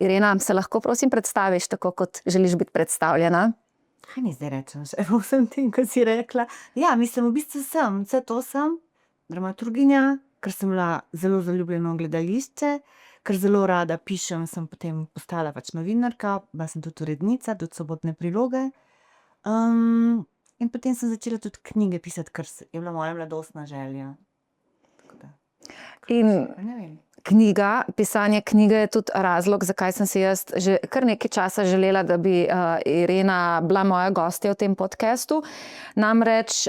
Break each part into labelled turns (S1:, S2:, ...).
S1: Irena, se lahko prosim predstaviš tako, kot želiš biti predstavljena?
S2: Kaj mi zdaj rečem, še po vsem tem, ko si rekla? Ja, mislim, v bistvu vse to sem, dramaturginja, ker sem bila zelo zaljubljena v gledališče, ker zelo rada pišem, sem potem postala pač novinarka, bila sem tudi urednica, tudi Sobotne priloge. In potem sem začela tudi knjige pisati, ker je bila moja mladostna želja. Tako da,
S1: In
S2: ne vem.
S1: pisanje knjige je tudi razlog, zakaj sem si jaz že kar nekaj časa želela, da bi Irena bila moja gostja v tem podcastu. Namreč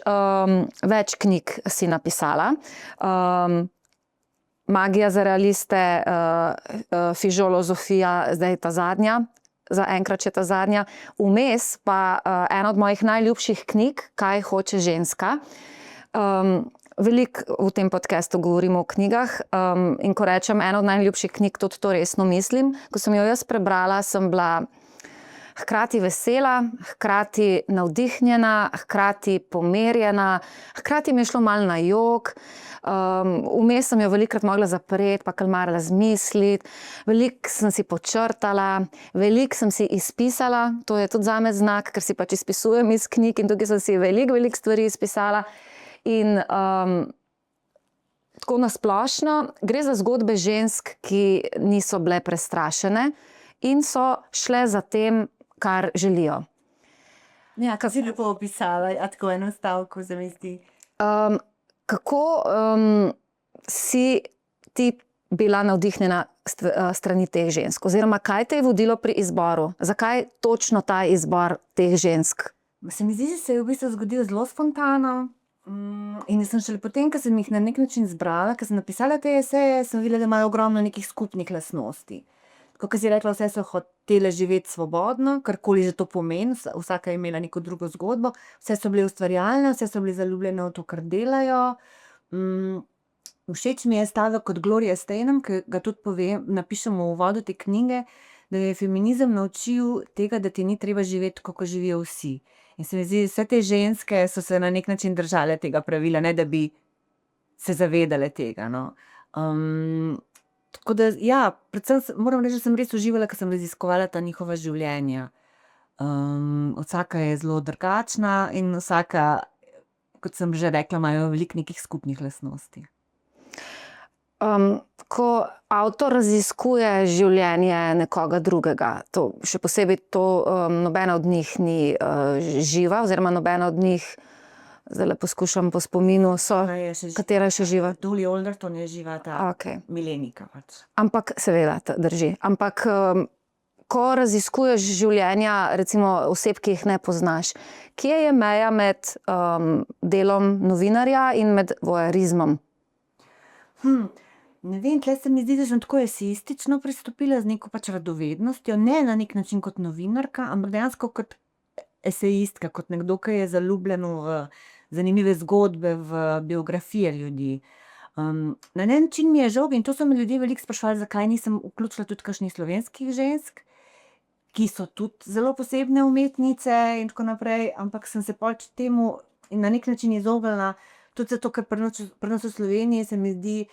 S1: več knjig si napisala. Magija za realiste, Fižolozofija, zdaj je ta zadnja, zaenkrat je ta zadnja. Vmes pa ena od mojih najljubših knjig, Kaj hoče ženska. Veliko v tem podcastu govorimo o knjigah in ko rečem ena od najljubših knjig, tudi to resno mislim. Ko sem jo jaz prebrala, sem bila hkrati vesela, hkrati navdihnjena, hkrati pomirjena, hkrati mi je šlo malo na jok. Vmes sem jo velikokrat mogla zapreti, pa kar malo razmisliti. Veliko sem si počrtala, veliko sem si izpisala, to je tudi zame znak, ker si pač izpisujem iz knjig in tukaj sem si veliko stvari izpisala. In tako na splošno gre za zgodbe žensk, ki niso bile prestrašene in so šle za tem, kar želijo.
S2: Ja, kaj si lepo opisala, a tako eno stavko se mi zdi.
S1: Kako si ti bila navdihnjena strani teh žensk? Oziroma, kaj te je vodilo pri izboru? Zakaj točno ta izbor teh žensk?
S2: Se mi zdi, da se je v bistvu zgodilo zelo spontano. In sem šele potem, ko sem jih na nek način zbrala, ko sem napisala te eseje, sem videla, da imajo ogromno nekih skupnih lastnosti. Tako, kot si rekla, vse so hotele živeti svobodno, karkoli že to pomeni, vsaka je imela neko drugo zgodbo, vse so bile ustvarjalne, vse so bile zaljubljene v to, kar delajo. Všeč mi je stavek od Glorie Steinem, ki ga tudi napišemo v uvodu te knjige, da je feminizem naučil tega, da ti ni treba živeti, kot živijo vsi. In se mi zdi, vse te ženske so se na nek način držale tega pravila, ne da bi se zavedale tega, no. Tako da, ja, predvsem moram reči, da sem res uživala, ko sem raziskovala ta njihova življenja. Vsaka je zelo drugačna in vsaka, kot sem že rekla, imajo veliko nekih skupnih lastnosti.
S1: Ko avtor raziskuje življenje nekoga drugega, še posebej nobena od njih ni živa, oziroma nobena od njih, zdajle poskušam po spominu, katera je še živa?
S2: Dolly Alderton je živa, ta milenika pač.
S1: Ampak, seveda, drži. Ampak, ko raziskuješ življenja, recimo oseb, ki jih ne poznaš, kje je meja med delom novinarja in med voajerizmom?
S2: Ne vem, tle se mi zdi, da sem tako esejistično pristopila z neko pač radovednostjo, ne na nek način kot novinarka, ampak dejansko kot esejistka, kot nekdo, ki je zaljubljen v zanimive zgodbe, v biografije ljudi. Na en način mi je žal, in to so me ljudje veliko spraševali, zakaj nisem vključila tudi kakšnih slovenskih žensk, ki so tudi zelo posebne umetnice in tako naprej, ampak sem se pač temu na nek način izognila, tudi zato, ker pri nas v Sloveniji se mi zdi,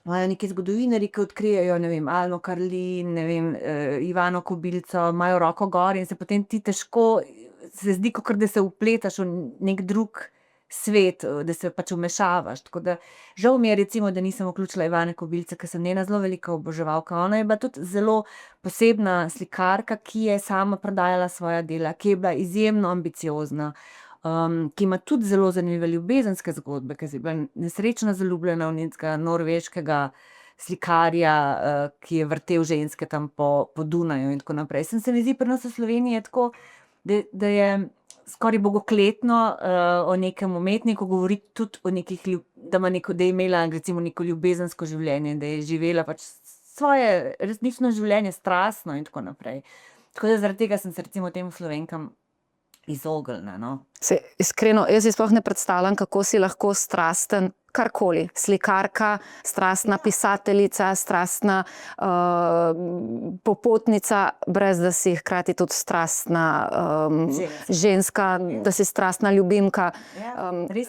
S2: imajo neki zgodovinarji, ki odkrijejo, ne vem, Almo Karlin, ne vem, Ivano Kobilco, imajo roko gor in se potem ti težko, se zdi, kakor da se vpletaš v nek drug svet, da se pač vmešavaš. Tako da žal mi je, recimo, da nisem vključila Ivane Kobilce, ker sem njena zelo velika oboževalka. Ona je bila tudi zelo posebna slikarka, ki je sama prodajala svoja dela, ki je bila izjemno ambiciozna, ki ima tudi zelo zanimive ljubezenske zgodbe, ki je bila nesrečno zaljubljena v nekega norveškega slikarja, ki je vrtel ženske tam po Dunaju in tako naprej. Se mi zdi, pri nas v Sloveniji je tako, da je skoraj bogokletno o nekem umetniku govoriti tudi o nekih, da je imela recimo neko ljubezensko življenje, da je živela pač svoje resnično življenje strastno in tako naprej. Tako da zaradi tega sem se recimo tem Slovenkam izognila, no.
S1: Iskreno, jaz si sploh ne predstavljam, kako si lahko strasten karkoli. Slikarka, strastna pisateljica, strastna popotnica, brez da si hkrati tudi strastna ženska, da si strastna ljubimka.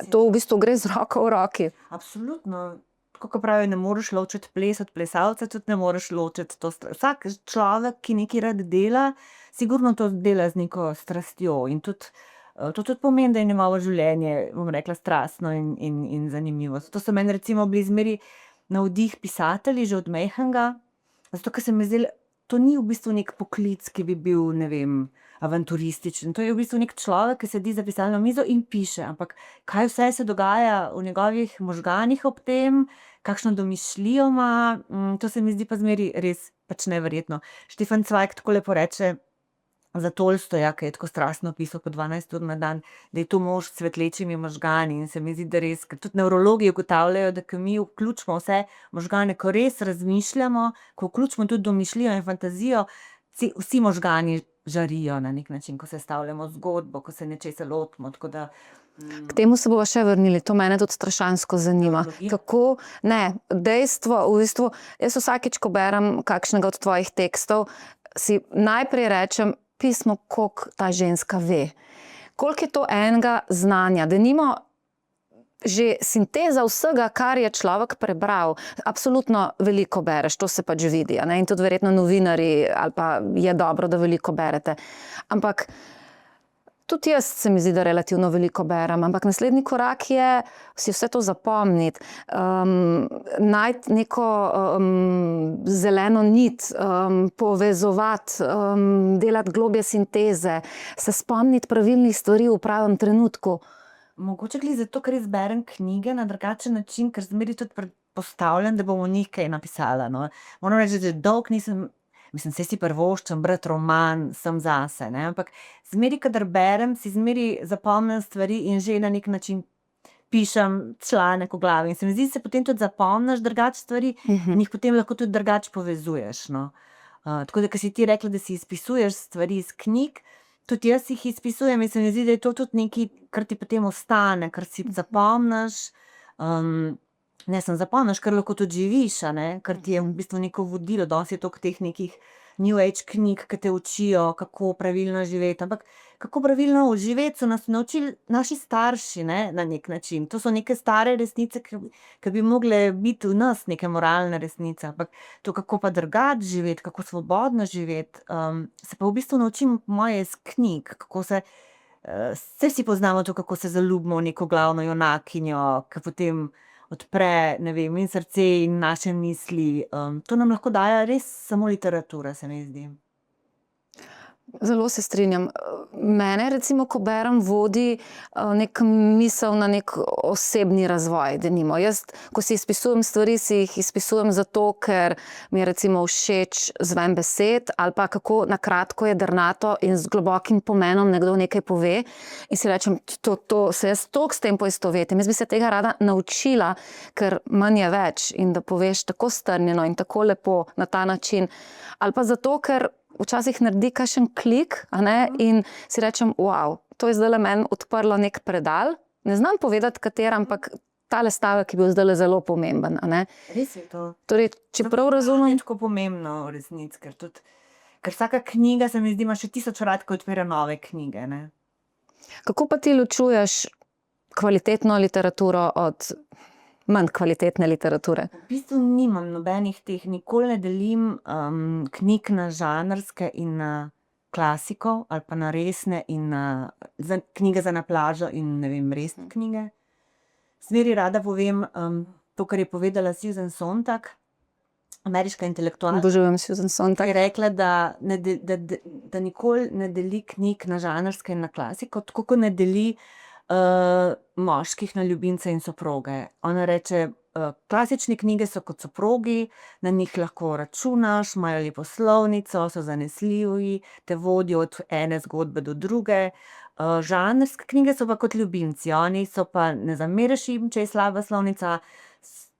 S1: To v bistvu gre z roko v roki.
S2: Absolutno. tako kot pravijo, ne moreš ločiti ples od plesalca, tudi ne moreš ločiti to. Vsak človek, ki nekaj rad dela, sigurno to dela z neko strastjo in tudi to tudi pomeni, da je njegovo življenje, bom rekla, strastno in zanimivo. Zato so meni recimo bili zmeri navdih pisatelji že od majhnega, zato ker se mi zdelo, to ni v bistvu nek poklic, ki bi bil, ne vem, avanturističen. To je v bistvu nek človek, ki sedi za pisalno mizo in piše, ampak kaj vse se dogaja v njegovih možganih ob tem, kakšno domišljijo ima, to se mi zdi pa zmeri res pač neverjetno. Štefan Cvajg tako lepo reče za Tolstoja, ki je tako strastno pisal po 12 ur na dan, da je to mož s svetlečimi možgani in se mi zdi, da res, ker tudi nevrologi ugotavljajo, da ko mi vključimo vse možgane, ko res razmišljamo, ko vključimo tudi domišljijo in fantazijo, vsi možgani žarijo na nek način, ko sestavljamo zgodbo, ko se nečesa lotimo, tako da
S1: K temu se bova še vrnili, to mene tudi strašansko zanima. Kako, ne, dejstvo, v bistvu, jaz vsakič, ko berem kakšnega od tvojih tekstov, si najprej rečem, pismo, koliko ta ženska ve. Koliko je to enega znanja, da nimo že sinteza vsega, kar je človek prebral. Absolutno veliko bereš, to se pač vidi, a ne? In tudi verjetno novinarji, ali pa je dobro, da veliko berete. Ampak tudi jaz se mi zdi, da relativno veliko berem, ampak naslednji korak je si vse to zapomniti, najti neko zeleno nit, povezovati, delati globje sinteze, se spomniti pravilnih stvari v pravem trenutku.
S2: mogoče glih zato, ker jaz berem knjige na drugačen način, ker zmeri tudi predpostavljam, da bom o njih kaj napisala, no. Moram reči, da dolgo nisem, mislim, saj si privoščim brati roman sam zase, ne, ampak zmeri, kadar berem, si zmeri zapomnim stvari in že na nek način pišem članek v glavi in se mi zdi, se potem tudi zapomniš drugače stvari in jih potem lahko tudi drugače povezuješ, no. Tako da, ko si ti rekla, da si izpisuješ stvari iz knjig, tudi jaz jih izpisujem in se mi zdi, da je to tudi nekaj, kar ti potem ostane, kar si zapomniš, ne samo zapomniš, kar lahko tudi živiš, a ne, kar ti je v bistvu neko vodilo, danes je toliko teh nekih New Age knjig, ki te učijo, kako pravilno živeti, ampak kako pravilno živeti so nas naučili naši starši, ne, na nek način. To so neke stare resnice, ki bi mogle biti v nas neke moralne resnice, ampak to, kako pa drugače živeti, kako svobodno živeti, se pa v bistvu naučim po moje iz knjig, kako se, saj vsi poznamo to, kako se zaljubimo v neko glavno junakinjo, ki potem odpre, ne vem, in srce in naše misli, to nam lahko daje res samo literatura, se mi zdi.
S1: Zelo se strinjam. Mene recimo, ko berem, vodi nek misel na nek osebni razvoj, denimo. Jaz, ko si izpisujem stvari, si jih izpisujem zato, ker mi je recimo všeč zven besed ali pa kako na kratko jedrnato in z globokim pomenom nekdo nekaj pove in si rečem, to se jaz toliko s tem poistovetim. Jaz bi se tega rada naučila, ker manj je več in da poveš tako strnjeno in tako lepo na ta način. Ali pa zato, ker včasih naredi kakšen klik, a ne, in si rečem, wow, to je zdajle meni odprlo nek predal. Ne znam povedati, katera, ampak tale stavek je bil zdajle zelo pomemben, a ne.
S2: Res je to.
S1: Torej, če prav razumem,
S2: Je tako pomembno v resnici, ker vsaka knjiga, se mi zdi, ima še 1000 vrat, ko odpira nove knjige, ne.
S1: kako pa ti ločuješ kvalitetno literaturo od manj kvalitetne literature?
S2: V bistvu nimam nobenih teh, nikoli ne delim knjig na žanrske in na klasiko ali pa na resne in na knjige za na plažo in, ne vem, resne knjige. Zmeri rada povem to, kar je povedala Susan Sontag, ameriška intelektualka,
S1: Obožujem Susan
S2: ki
S1: Sontag.
S2: je rekla, da nikoli ne deli knjig na žanrske in na klasiko, tako kot ne deli moških na ljubimce in soproge. Ona reče, klasične knjige so kot soprogi, na njih lahko računaš, imajo lepo slovnico, so zanesljivi, te vodijo od ene zgodbe do druge. Žanrske knjige so pa kot ljubimci, oni so pa, ne zameriš jim, če je slaba slovnica,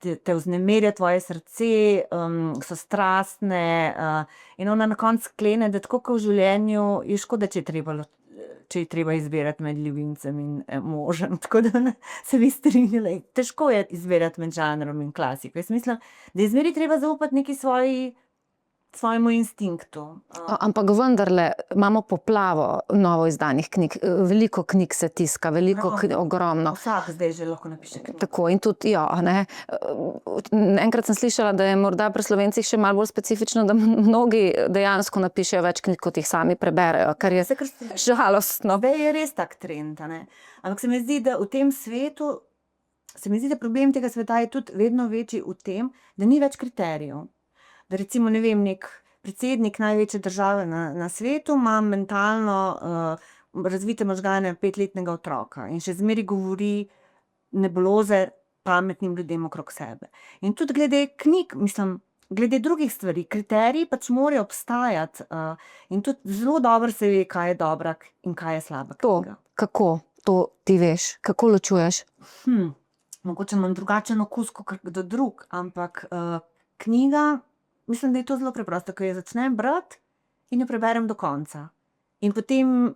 S2: te vznemirja tvoje srce, so strastne, in ona na koncu sklene, da tako kot v življenju je škoda, če je treba izbirati med ljubimcem in možem, tako da se mi strinjala, težko je izbirati med žanrom in klasiko. Jaz mislim, da je zmeraj treba zaupati neki svoji svojemu instinktu.
S1: Ampak vendarle imamo poplavo novo izdanih knjig. Veliko knjig se tiska, ogromno.
S2: Vsak zdaj že lahko napiše knjigo.
S1: Tako in tudi, ne. Enkrat sem slišala, da je morda pri Slovencih še malo bolj specifično, da mnogi dejansko napišejo več knjig, kot jih sami preberejo, kar je žalostno.
S2: Zdaj je res tak trend, a ne. Ampak se mi zdi, da v tem svetu, problem tega sveta je tudi vedno večji v tem, da ni več kriterijev. Da recimo, ne vem, nek predsednik največje države na svetu ima mentalno razvite možgane 5-letnega otroka in še zmeraj govori nebuloze pametnim ljudem okrog sebe. In tudi glede knjig, glede drugih stvari, kriteriji pač morajo obstajati in tudi zelo dobro se ve, kaj je dobra in kaj je slaba knjiga.
S1: Kako to ti veš? Kako ločuješ?
S2: Mogoče imam drugačen okus kot kdo drug, ampak knjiga, mislim, da je to zelo preprosto, ko jo začnem brati in jo preberem do konca. In potem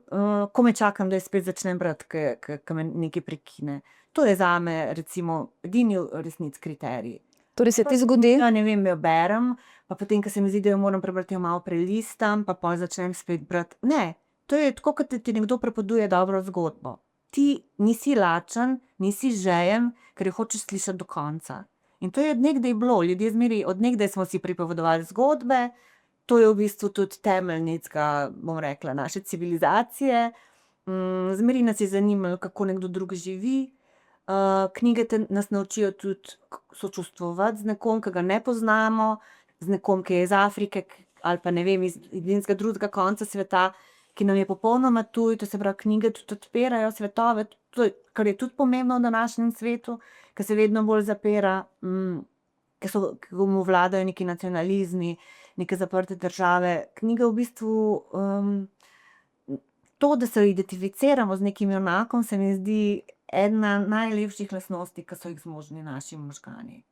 S2: komaj čakam, da jo spet začnem brati, ko me nekaj prekine. To je zame recimo edini resnic kriterij.
S1: Torej se ti zgodi?
S2: Ja, ne vem, jo berem, pa potem, ko se mi zdi, da jo moram prebrati, jo malo prelistam, pa pol začnem spet brati. Ne, to je tako, kot ti nekdo pripoveduje dobro zgodbo. Ti nisi lačen, nisi žejen, ker jo hočeš slišati do konca. In to je od nekdaj bilo, ljudje zmeraj, od nekdaj smo si pripovedovali zgodbe, to je v bistvu tudi temelj bom rekla, naše civilizacije. Zmeraj nas je zanimalo, kako nekdo drug živi. Knjige nas naučijo tudi sočustvovati z nekom, ki ga ne poznamo, z nekom, ki je iz Afrike ali pa ne vem, iz nekega drugega konca sveta, ki nam je popolnoma tuj, to se pravi, knjige tudi odpirajo svetove, kar je tudi pomembno v današnjem svetu, ki se vedno bolj zapira, ki mu vladajo neki nacionalizmi, neke zaprte države. Knjige v bistvu, to, da se identificiramo z nekim junakom, se mi zdi ena najlepših lastnosti, ki so jih zmožni naši možgani.